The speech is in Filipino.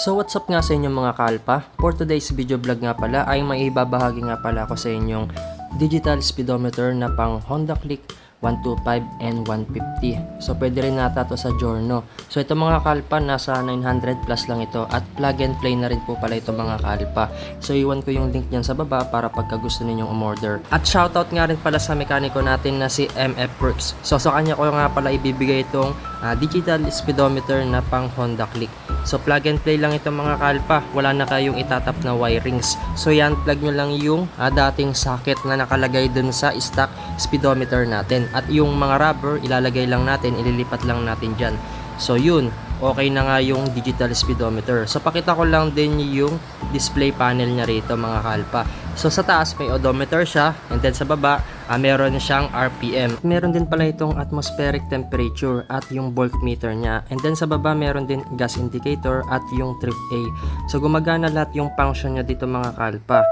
So what's up nga sa inyong mga kalpa? For today's video vlog nga pala ay may ibabahagi nga pala ako sa inyong digital speedometer na pang Honda Click 125 and 150. So pwede rin nata to sa Giorno. So ito mga kalpa, nasa 900 plus lang ito at plug and play na rin po pala ito mga kalpa. So iwan ko yung link niyan sa baba para pagka gusto ninyong umorder. At shoutout nga rin pala sa mekaniko natin na si MF Works. So sa kanya ko nga pala ibibigay itong digital speedometer na pang Honda Click. So plug and play lang ito mga kalpa, wala na kayong itatap na wirings. So yan, plug nyo lang yung dating socket na nakalagay dun sa stock speedometer natin. At yung mga rubber, ilalagay lang natin, ililipat lang natin dyan. So yun, okay na nga yung digital speedometer. So pakita ko lang din yung display panel niya rito mga kalpa. So sa taas may odometer siya, and then sa baba meron siyang RPM. Meron din pala itong atmospheric temperature at yung voltmeter niya, and then sa baba meron din gas indicator at yung trip A. So gumagana lahat yung function niya dito mga kalpa.